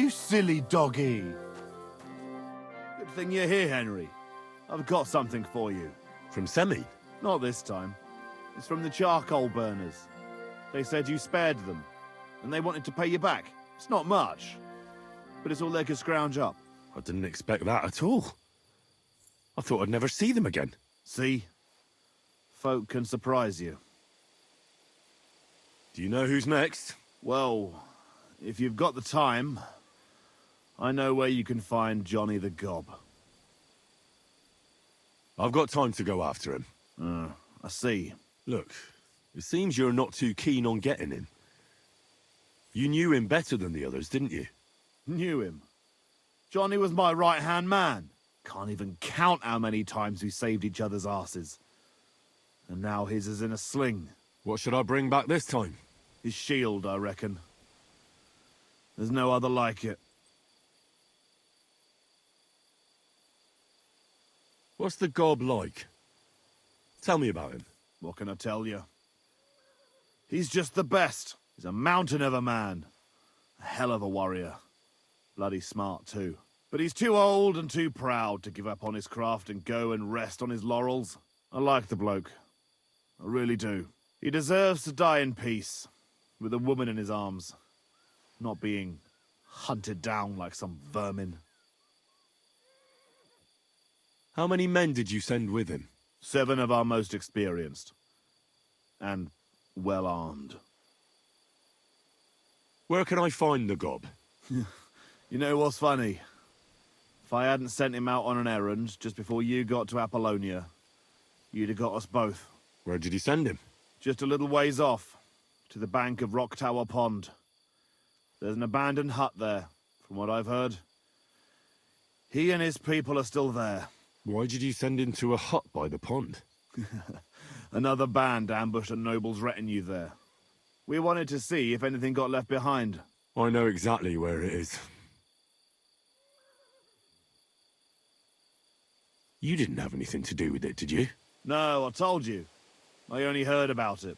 You silly doggy. Good thing you're here, Henry. I've got something for you. From Semi? Not this time. It's from the charcoal burners. They said you spared them, and they wanted to pay you back. It's not much, but it's all they could scrounge up. I didn't expect that at all. I thought I'd never see them again. See? Folk can surprise you. Do you know who's next? Well, if you've got the time, I know where you can find Johnny the Gob. I've got time to go after him. I see. Look, it seems you're not too keen on getting him. You knew him better than the others, didn't you? Knew him. Johnny was my right-hand man. Can't even count how many times we saved each other's asses. And now his is in a sling. What should I bring back this time? His shield, I reckon. There's no other like it. What's the gob like? Tell me about him. What can I tell you? He's just the best. He's a mountain of a man. A hell of a warrior. Bloody smart, too. But he's too old and too proud to give up on his craft and go and rest on his laurels. I like the bloke. I really do. He deserves to die in peace, with a woman in his arms, not being hunted down like some vermin. How many men did you send with him? 7 of our most experienced. And well-armed. Where can I find the gob? You know what's funny? If I hadn't sent him out on an errand just before you got to Apollonia, you'd have got us both. Where did he send him? Just a little ways off, to the bank of Rock Tower Pond. There's an abandoned hut there, from what I've heard. He and his people are still there. Why did you send him to a hut by the pond? Another band ambushed a noble's retinue there. We wanted to see if anything got left behind. I know exactly where it is. You didn't have anything to do with it, did you? No, I told you. I only heard about it.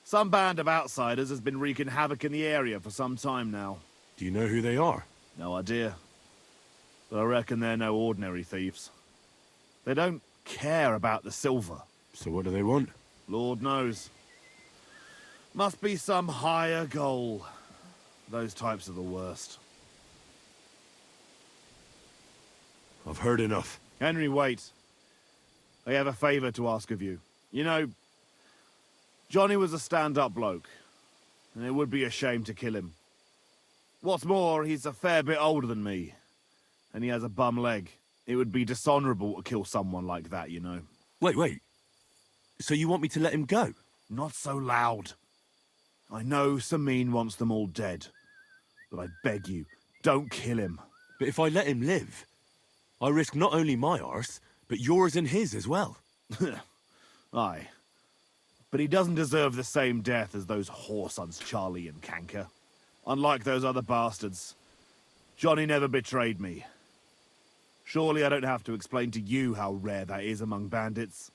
Some band of outsiders has been wreaking havoc in the area for some time now. Do you know who they are? No idea. But I reckon they're no ordinary thieves. They don't care about the silver. So what do they want? Lord knows. Must be some higher goal. Those types are the worst. I've heard enough. Henry, wait. I have a favor to ask of you. You know, Johnny was a stand-up bloke, and it would be a shame to kill him. What's more, he's a fair bit older than me, and he has a bum leg. It would be dishonorable to kill someone like that, you know. Wait. So you want me to let him go? Not so loud. I know Samin wants them all dead, but I beg you, don't kill him. But if I let him live, I risk not only my arse, but yours and his as well. Aye. But he doesn't deserve the same death as those whoresons Charlie and Canker. Unlike those other bastards, Johnny never betrayed me. Surely I don't have to explain to you how rare that is among bandits.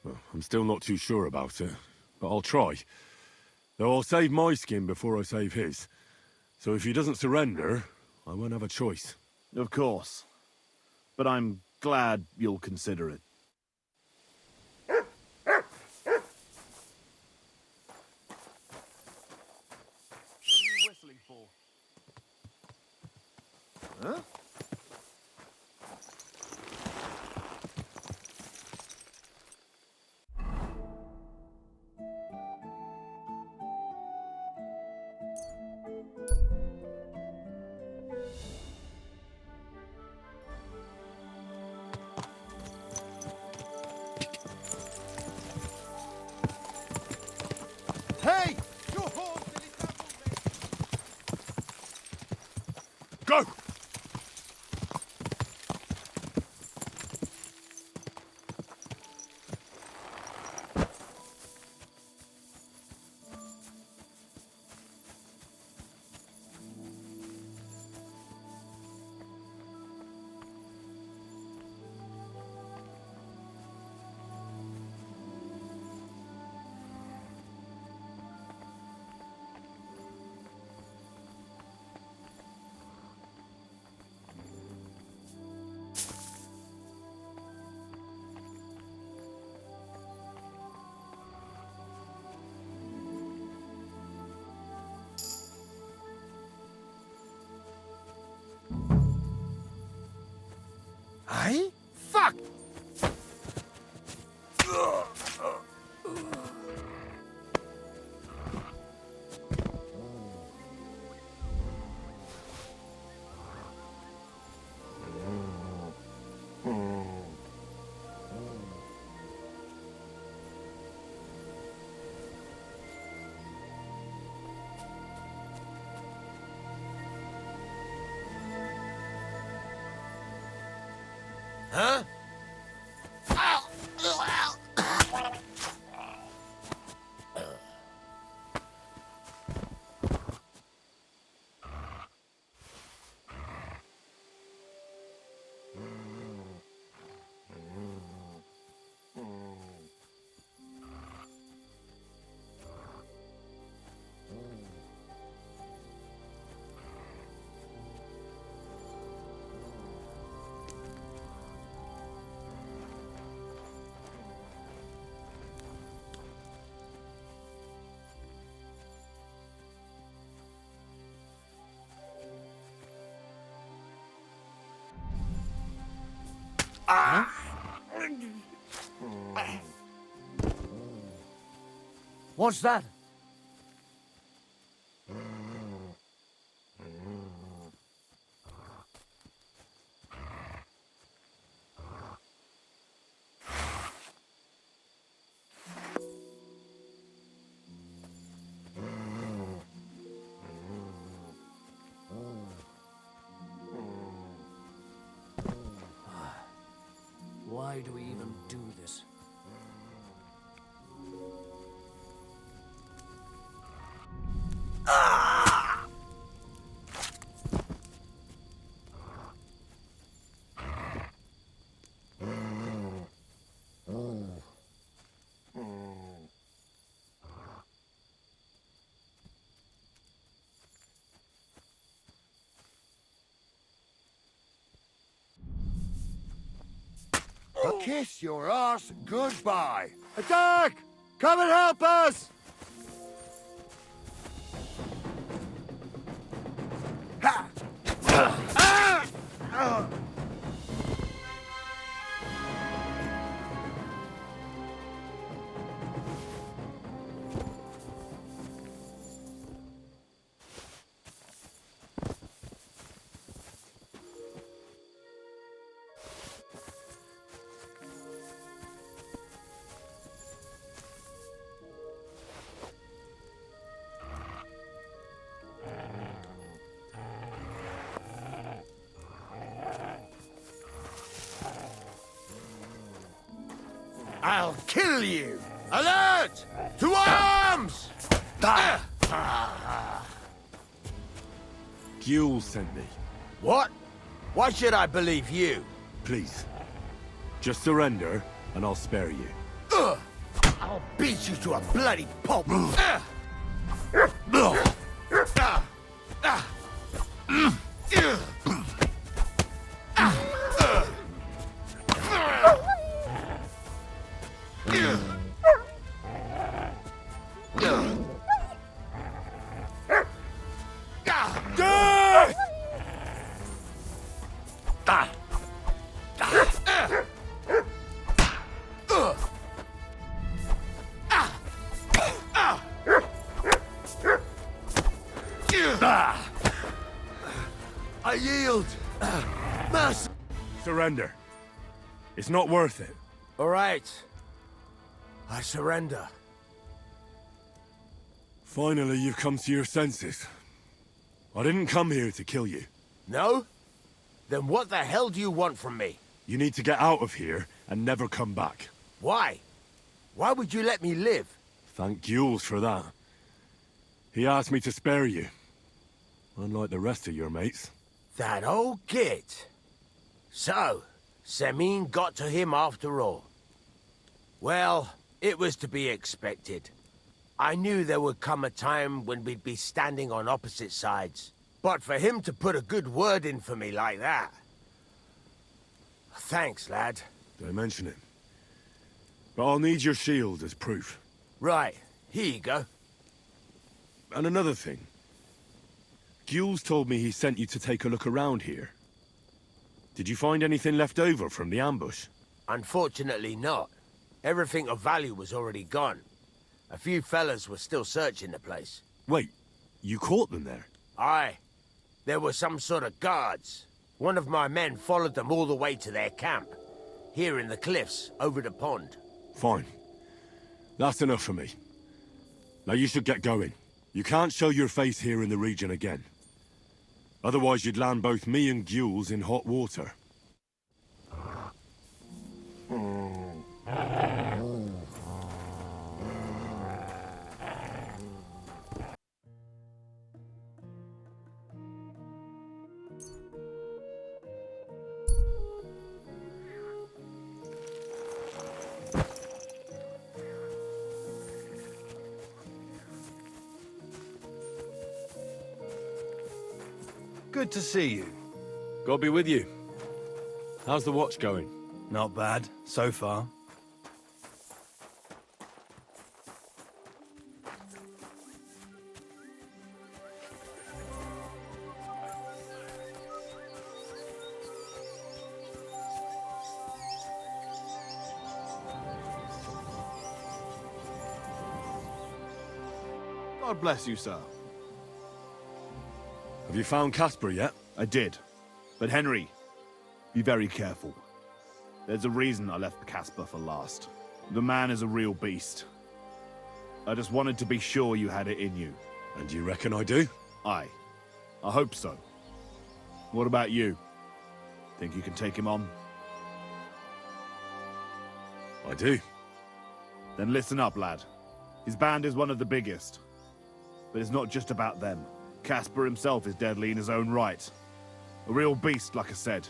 Well, I'm still not too sure about it, but I'll try. Though I'll save my skin before I save his. So if he doesn't surrender, I won't have a choice. Of course. But I'm glad you'll consider it. What are you whistling for? Huh? Hey! Your horse nearly trampled me! Go! Huh? What's that? Why do we even do this? Kiss your ass goodbye. Attack! Come and help us! Ha! I'll kill you! Alert! To arms! Gules sent me. What? Why should I believe you? Please. Just surrender, and I'll spare you. I'll beat you to a bloody pulp! I yield! Mercy! Surrender. It's not worth it. All right. I surrender. Finally, you've come to your senses. I didn't come here to kill you. No? Then what the hell do you want from me? You need to get out of here and never come back. Why? Why would you let me live? Thank Gules for that. He asked me to spare you. Unlike the rest of your mates. That old git. So, Semin got to him after all. Well, it was to be expected. I knew there would come a time when we'd be standing on opposite sides. But for him to put a good word in for me like that... Thanks, lad. Don't mention it. But I'll need your shield as proof. Right, here you go. And another thing. Gules told me he sent you to take a look around here. Did you find anything left over from the ambush? Unfortunately not. Everything of value was already gone. A few fellas were still searching the place. Wait, you caught them there? Aye. There were some sort of guards. One of my men followed them all the way to their camp. Here in the cliffs, over the pond. Fine. That's enough for me. Now you should get going. You can't show your face here in the region again. Otherwise you'd land both me and Gules in hot water. Good to see you. God be with you. How's the watch going? Not bad, so far. God bless you, sir. Have you found Casper yet? I did. But Henry, be very careful. There's a reason I left Casper for last. The man is a real beast. I just wanted to be sure you had it in you. And you reckon I do? Aye. I hope so. What about you? Think you can take him on? I do. Then listen up, lad. His band is one of the biggest. But it's not just about them. Casper himself is deadly in his own right. A real beast, like I said.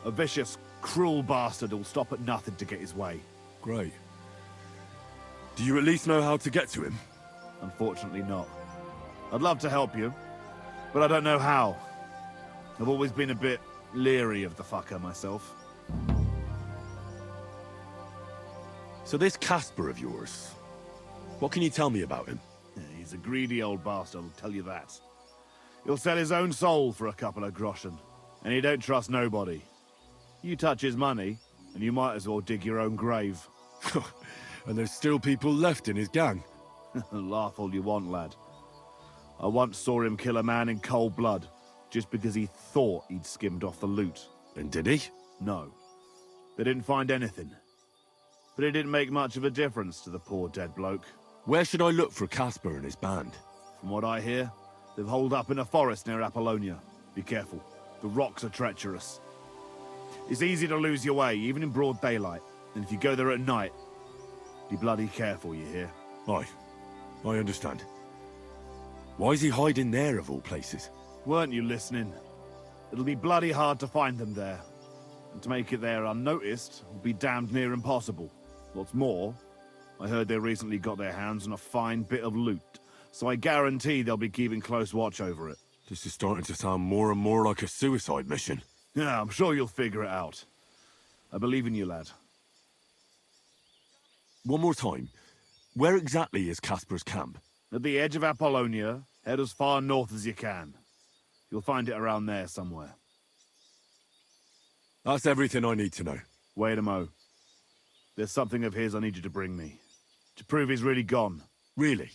A vicious, cruel bastard who'll stop at nothing to get his way. Great. Do you at least know how to get to him? Unfortunately not. I'd love to help you, but I don't know how. I've always been a bit leery of the fucker myself. So this Casper of yours, what can you tell me about him? Yeah, he's a greedy old bastard, I'll tell you that. He'll sell his own soul for a couple of groschen, and he don't trust nobody. You touch his money, and you might as well dig your own grave. And there's still people left in his gang. Laugh all you want, lad. I once saw him kill a man in cold blood, just because he thought he'd skimmed off the loot. And did he? No. They didn't find anything. But it didn't make much of a difference to the poor dead bloke. Where should I look for Casper and his band? From what I hear, they've holed up in a forest near Apollonia. Be careful. The rocks are treacherous. It's easy to lose your way, even in broad daylight. And if you go there at night, be bloody careful, you hear? Aye, I understand. Why is he hiding there, of all places? Weren't you listening? It'll be bloody hard to find them there. And to make it there unnoticed will be damned near impossible. What's more, I heard they recently got their hands on a fine bit of loot, so I guarantee they'll be keeping close watch over it. This is starting to sound more and more like a suicide mission. Yeah, I'm sure you'll figure it out. I believe in you, lad. One more time. Where exactly is Casper's camp? At the edge of Apollonia, head as far north as you can. You'll find it around there somewhere. That's everything I need to know. Wait a mo. There's something of his I need you to bring me. To prove he's really gone. Really?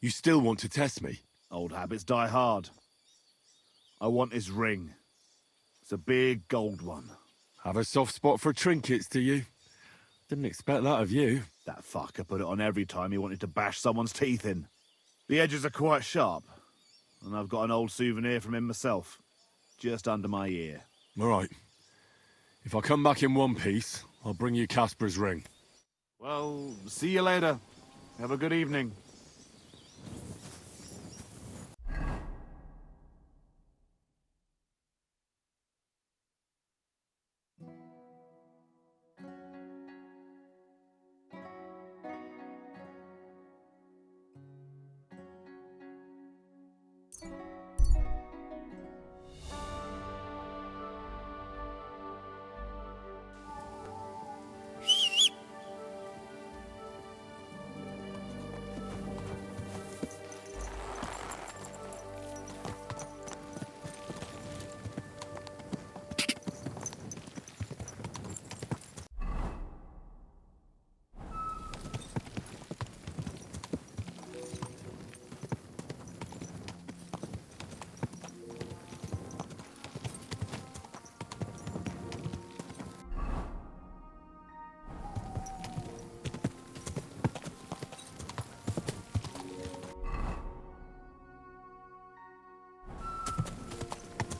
You still want to test me? Old habits die hard. I want his ring. It's a big gold one. Have a soft spot for trinkets, do you? Didn't expect that of you. That fucker put it on every time he wanted to bash someone's teeth in. The edges are quite sharp. And I've got an old souvenir from him myself. Just under my ear. All right. If I come back in one piece, I'll bring you Casper's ring. Well, see you later. Have a good evening.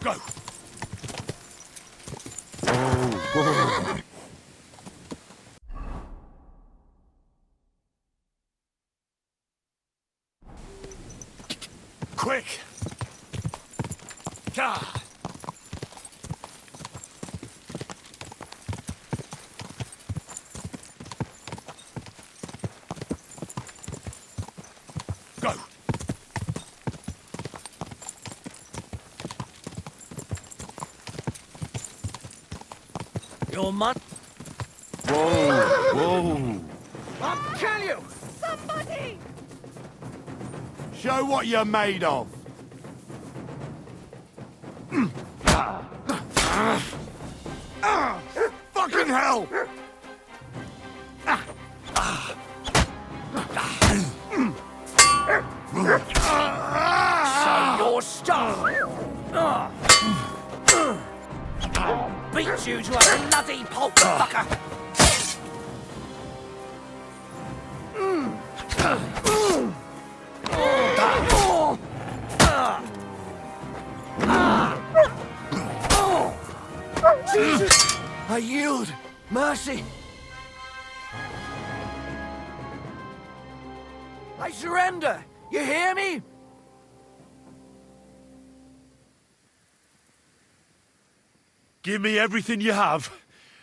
Go! Whoa. Quick! God! Go! Your man. Whoa! Whoa! I'll kill you! Somebody! Show what you're made of. Fucking hell! Show your stuff! Beat you to a bloody pulp, fucker! Jesus! I yield! Mercy! I surrender! You hear me? Give me everything you have,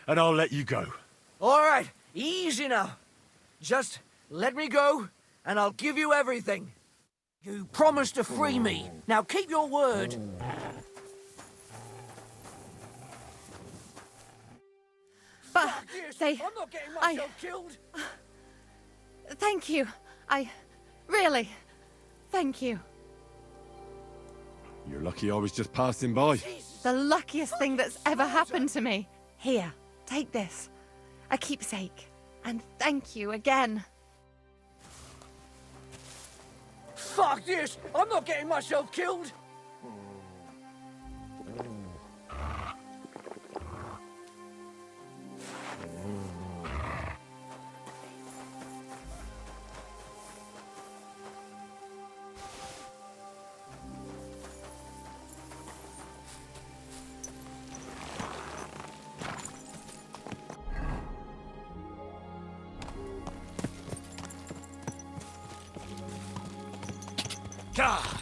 and I'll let you go. All right, easy now. Just let me go, and I'll give you everything. You promised to free me. Now keep your word. But Yes, they... I'm not getting myself killed. Thank you. Really... Thank you. You're lucky I was just passing by. The luckiest thing that's ever happened to me. Here, take this. A keepsake. And thank you again. Fuck this! I'm not getting myself killed. God!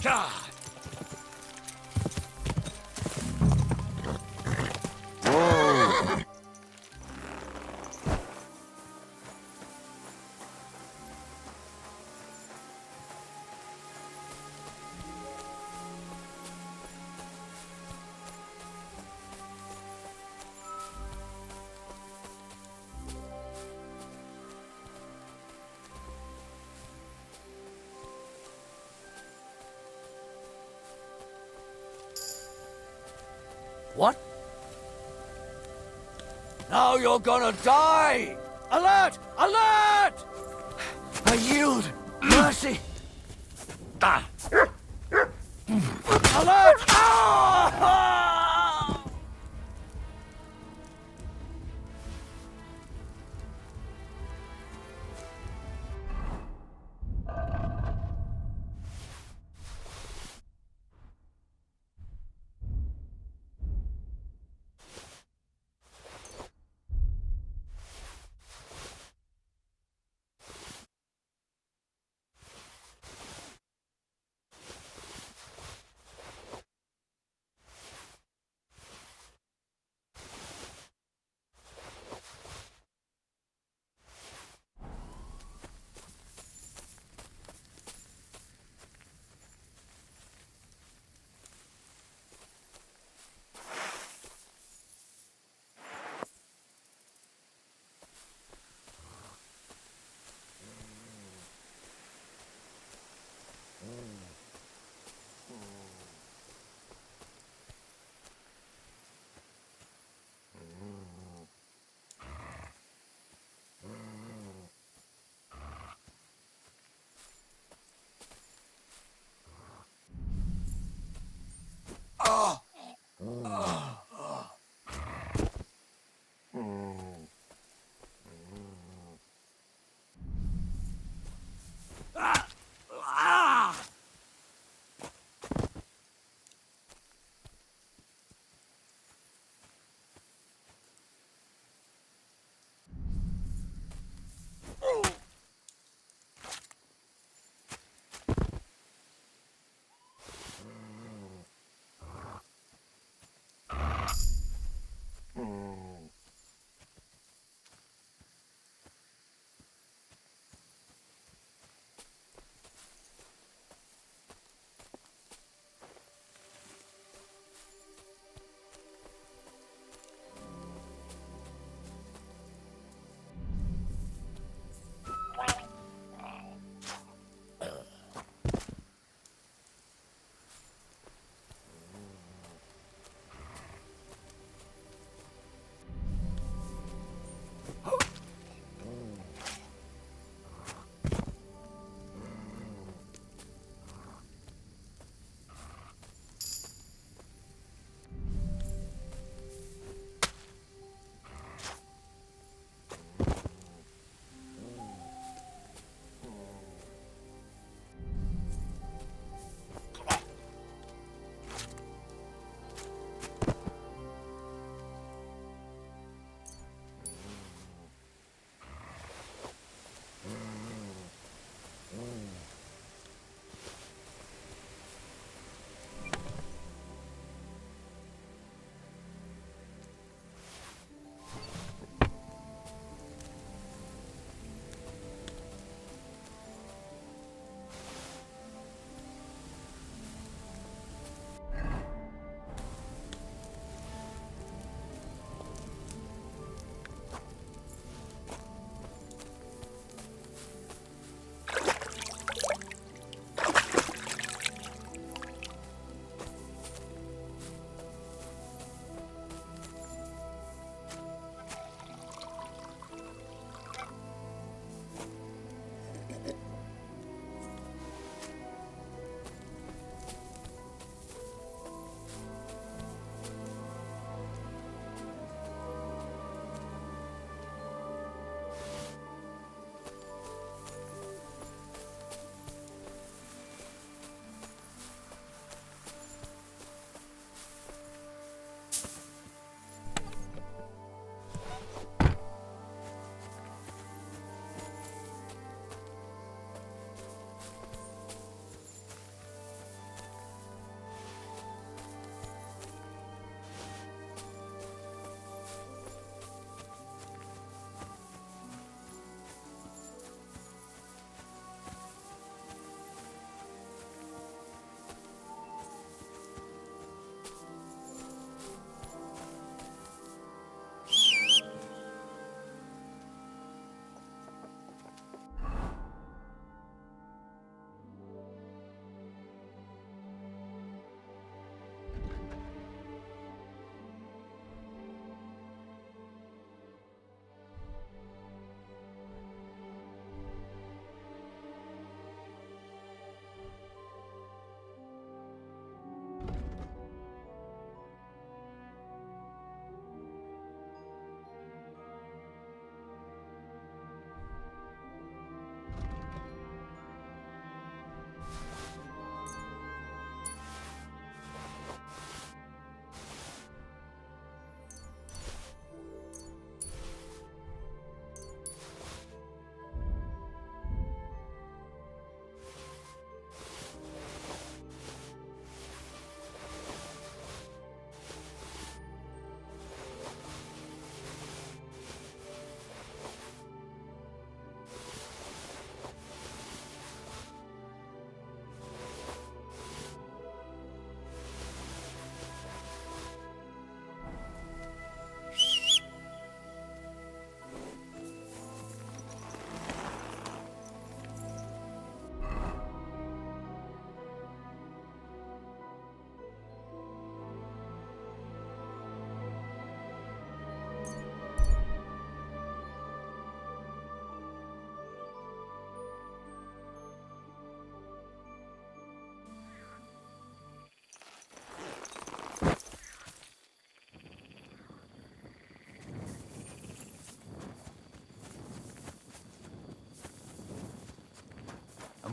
God! What? Now you're gonna die! Alert! Alert! I yield! Mercy! Ah! Alert! Ah!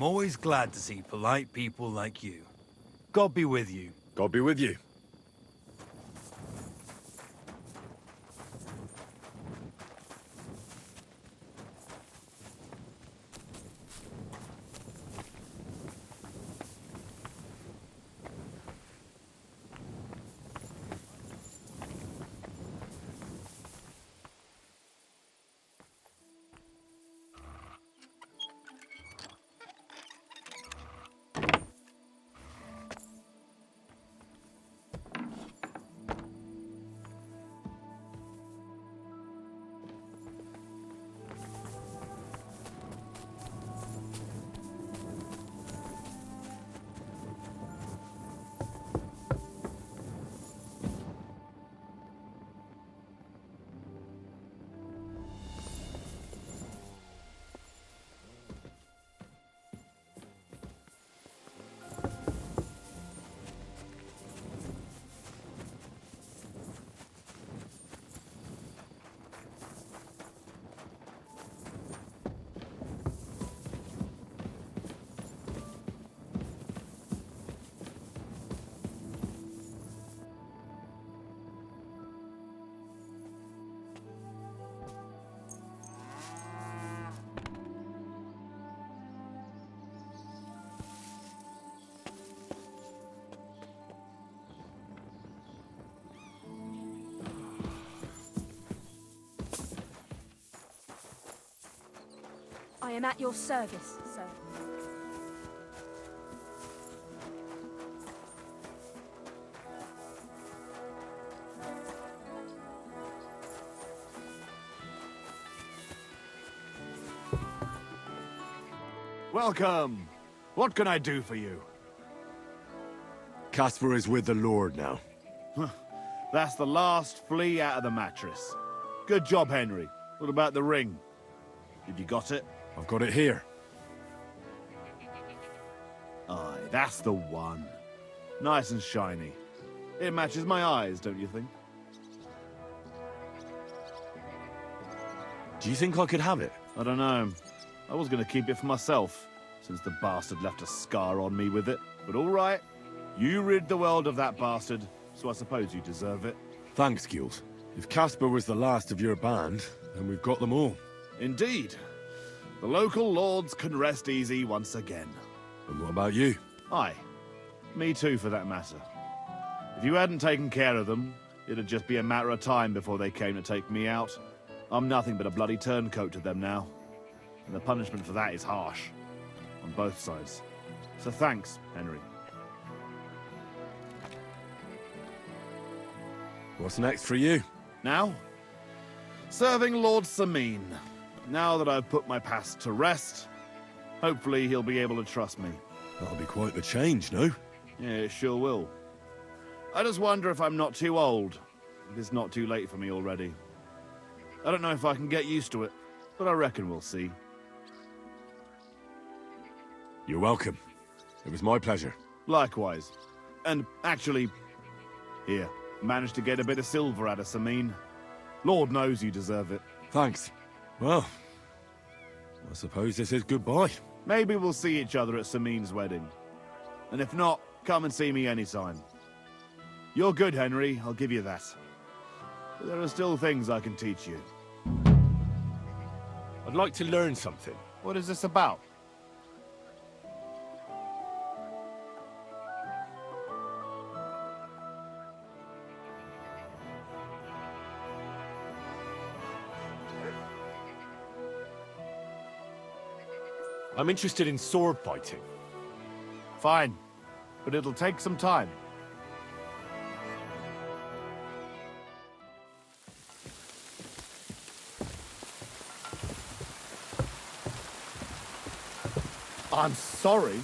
I'm always glad to see polite people like you. God be with you. God be with you. I am at your service, sir. Welcome! What can I do for you? Casper is with the Lord now. That's the last flea out of the mattress. Good job, Henry. What about the ring? Have you got it? I've got it here. Aye, that's the one. Nice and shiny. It matches my eyes, don't you think? Do you think I could have it? I don't know. I was going to keep it for myself, since the bastard left a scar on me with it. But all right, you rid the world of that bastard, so I suppose you deserve it. Thanks, Gules. If Casper was the last of your band, then we've got them all. Indeed. The local lords can rest easy once again. And what about you? Aye. Me too, for that matter. If you hadn't taken care of them, it'd just be a matter of time before they came to take me out. I'm nothing but a bloody turncoat to them now. And the punishment for that is harsh. On both sides. So thanks, Henry. What's next for you? Now? Serving Lord Samine. Now that I've put my past to rest, hopefully he'll be able to trust me. That'll be quite the change, no? Yeah, it sure will. I just wonder if I'm not too old. If it's not too late for me already. I don't know if I can get used to it, but I reckon we'll see. You're welcome. It was my pleasure. Likewise. And actually, here, managed to get a bit of silver out of Samine. Lord knows you deserve it. Thanks. Well, I suppose this is goodbye. Maybe we'll see each other at Samine's wedding. And if not, come and see me anytime. You're good, Henry, I'll give you that. But there are still things I can teach you. I'd like to learn something. What is this about? I'm interested in sword fighting. Fine, but it'll take some time. I'm sorry.